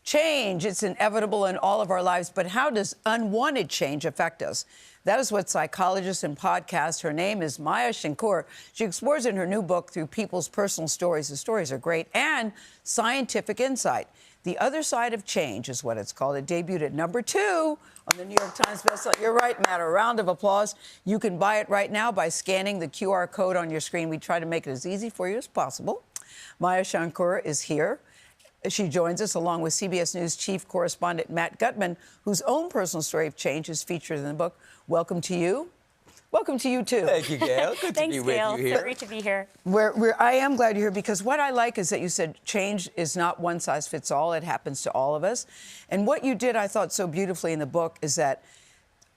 Change, it's inevitable in all of our lives, but how does unwanted change affect us? That is what psychologist and podcast, her name is Maya Shankar. She explores in her new book through people's personal stories. The stories are great, and scientific insight. The Other Side of Change is what it's called. It debuted at #2 on the New York Times bestseller. You're right, Matt. A round of applause. You can buy it right now by scanning the QR code on your screen. We try to make it as easy for you as possible. Maya Shankar is here. She joins us along with CBS News chief correspondent Matt Gutman, whose own personal story of change is featured in the book. Welcome to you. Welcome to you, too. Thank you, Gayle. Good to be with you here. So great to be here. I am glad you're here because what I like is that you said change is not one size fits all. It happens to all of us. And what you did, I thought, so beautifully in the book is that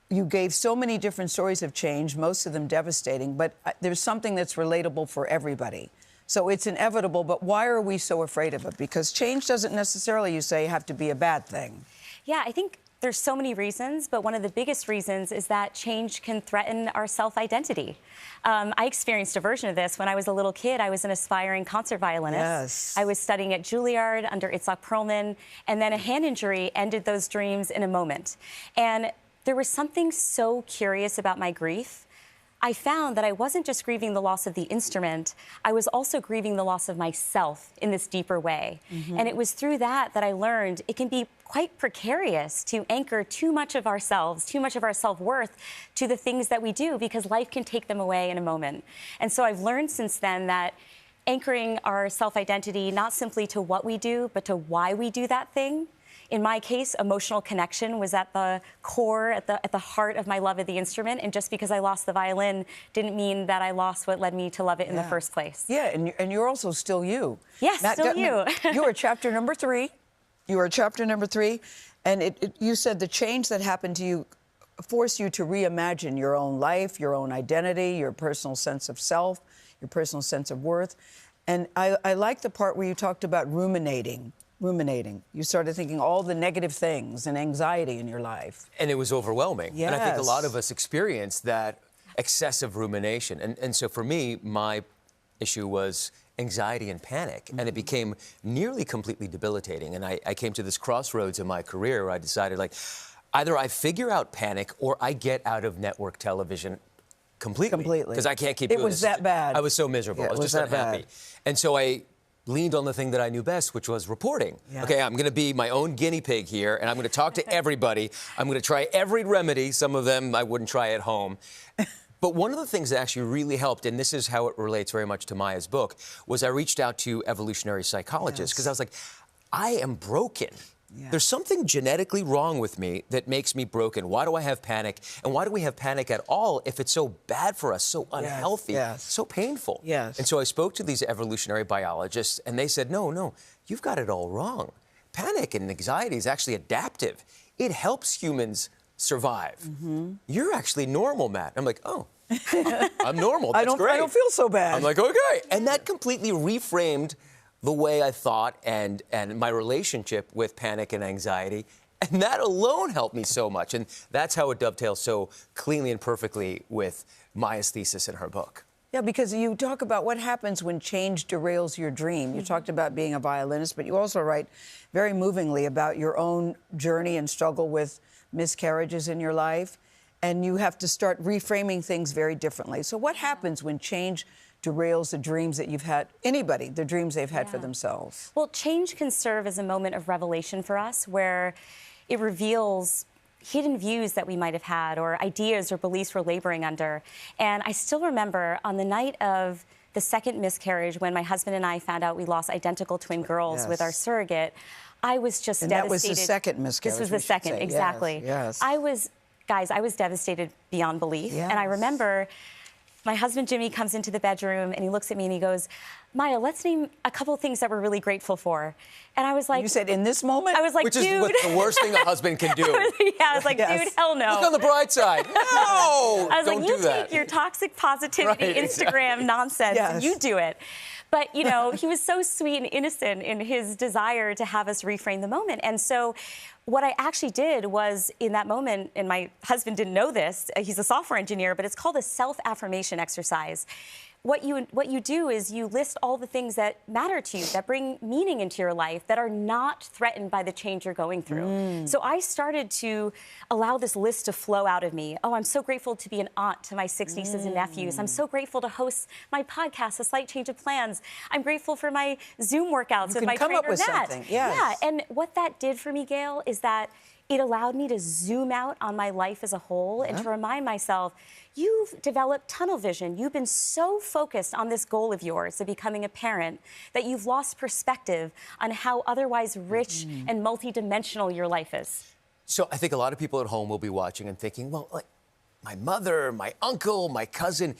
you gave so many different stories of change, most of them devastating, but there's something that's relatable for everybody. So it's inevitable, but why are we so afraid of it? Because change doesn't necessarily, you say, have to be a bad thing. Yeah, I think there's so many reasons, but one of the biggest reasons is that change can threaten our self-identity. I experienced a version of this when I was a little kid. I was an aspiring concert violinist. Yes. I was studying at Juilliard under Itzhak Perlman, and then a hand injury ended those dreams in a moment. And there was something so curious about my grief. I found that I wasn't just grieving the loss of the instrument, I was also grieving the loss of myself in this deeper way. And it was through that I learned it can be quite precarious to anchor too much of ourselves, too much of our self-worth to the things that we do, because life can take them away in a moment. And so I've learned since then that anchoring our self-identity not simply to what we do, but to why we do that thing. In my case, emotional connection was at the core, at the heart of my love of the instrument. And just because I lost the violin didn't mean that I lost what led me to love it in the first place. Yeah, and you're also still you. Yes, Matt still Gutman, you. You are chapter #3. You are chapter #3. And you said the change that happened to you forced you to reimagine your own life, your own identity, your personal sense of self, your personal sense of worth. And I like the part where you talked about ruminating. You started thinking all the negative things and anxiety in your life. And it was overwhelming. Yes. And I think a lot of us experience that excessive rumination. And so for me, my issue was anxiety and panic. And it became nearly completely debilitating. And I came to this crossroads in my career where I decided, like, either I figure out panic or I get out of network television completely. Because I can't keep doing this. It was that bad. I was so miserable. Yeah, I was just unhappy. And so I leaned on the thing that I knew best, which was reporting. Yeah. Okay, I'm going to be my own guinea pig here, and I'm going to talk to everybody. I'm going to try every remedy. Some of them I wouldn't try at home. But one of the things that actually really helped, and this is how it relates very much to Maya's book, was I reached out to evolutionary psychologists because I was like, I am broken. Yeah. There's something genetically wrong with me that makes me broken. Why do I have panic? And why do we have panic at all if it's so bad for us, so unhealthy, so painful? Yes. And so I spoke to these evolutionary biologists, and they said, no, you've got it all wrong. Panic and anxiety is actually adaptive. It helps humans survive. You're actually normal, Matt. I'm like, oh, I'm normal. That's great. I don't feel so bad. I'm like, okay. And that completely reframed the way I thought and my relationship with panic and anxiety. And that alone helped me so much. And that's how it dovetails so cleanly and perfectly with Maya's thesis in her book. Yeah, because you talk about what happens when change derails your dream. You talked about being a violinist, but you also write very movingly about your own journey and struggle with miscarriages in your life. And you have to start reframing things very differently. So what happens when change derails the dreams that you've had, anybody, the dreams they've had for themselves? Well, change can serve as a moment of revelation for us where it reveals hidden views that we might have had or ideas or beliefs we're laboring under. And I still remember on the night of the second miscarriage when my husband and I found out we lost identical twin girls with our surrogate, I was just devastated. And that was the second miscarriage. This was the second, exactly. Yes. I was devastated beyond belief. And I remember my husband, Jimmy, comes into the bedroom and he looks at me and he goes, Maya, let's name a couple of things that we're really grateful for. And I was like... You said in this moment? I was like, Which dude... is what the worst thing a husband can do. I was like, dude, hell no. Look on the bright side. No, I was don't like, do you that. take your toxic positivity Instagram nonsense and you do it. But, you know, he was so sweet and innocent in his desire to have us reframe the moment. And so What I actually did was, in that moment, and my husband didn't know this, he's a software engineer, but it's called a self-affirmation exercise. What you do is you list all the things that matter to you, that bring meaning into your life, that are not threatened by the change you're going through. So I started to allow this list to flow out of me. Oh, I'm so grateful to be an aunt to my 6 nieces and nephews. I'm so grateful to host my podcast, A Slight Change of Plans. I'm grateful for my Zoom workouts with my trainer, Matt. You can come up with something, yes. Yeah, and what that did for me, Gayle, is that it allowed me to zoom out on my life as a whole and to remind myself, you've developed tunnel vision. You've been so focused on this goal of yours of becoming a parent that you've lost perspective on how otherwise rich and multidimensional your life is. So I think a lot of people at home will be watching and thinking, well, like, my mother, my uncle, my cousin,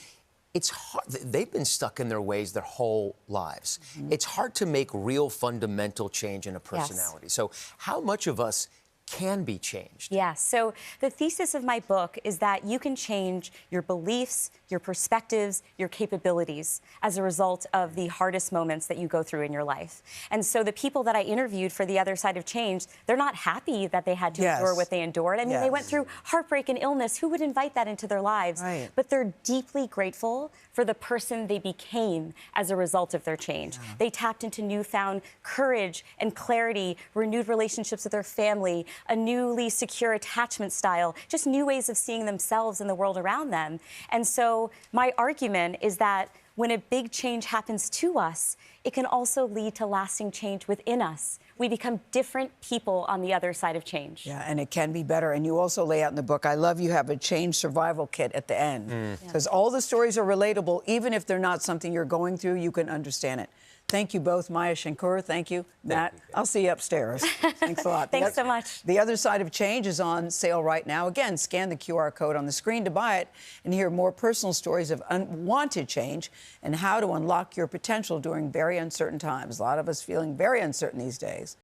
it's hard. They've been stuck in their ways their whole lives. It's hard to make real fundamental change in a personality. Yes. So how much of us can be changed? Yeah, so the thesis of my book is that you can change your beliefs, your perspectives, your capabilities as a result of the hardest moments that you go through in your life. And so the people that I interviewed for The Other Side of Change, they're not happy that they had to endure what they endured. I mean, they went through heartbreak and illness. Who would invite that into their lives? Right. But they're deeply grateful for the person they became as a result of their change. They tapped into newfound courage and clarity, renewed relationships with their family, a newly secure attachment style, just new ways of seeing themselves and the world around them. And so my argument is that when a big change happens to us, it can also lead to lasting change within us. We become different people on the other side of change. Yeah, and it can be better. And you also lay out in the book, I love you have a change survival kit at the end. Because all the stories are relatable. Even if they're not something you're going through, you can understand it. Thank you both, Maya Shankar. Thank you, Matt. I'll see you upstairs. Thanks a lot. Thanks so much. The Other Side of Change is on sale right now. Again, scan the QR code on the screen to buy it and hear more personal stories of unwanted change and how to unlock your potential during very uncertain times. A lot of us feeling very uncertain these days.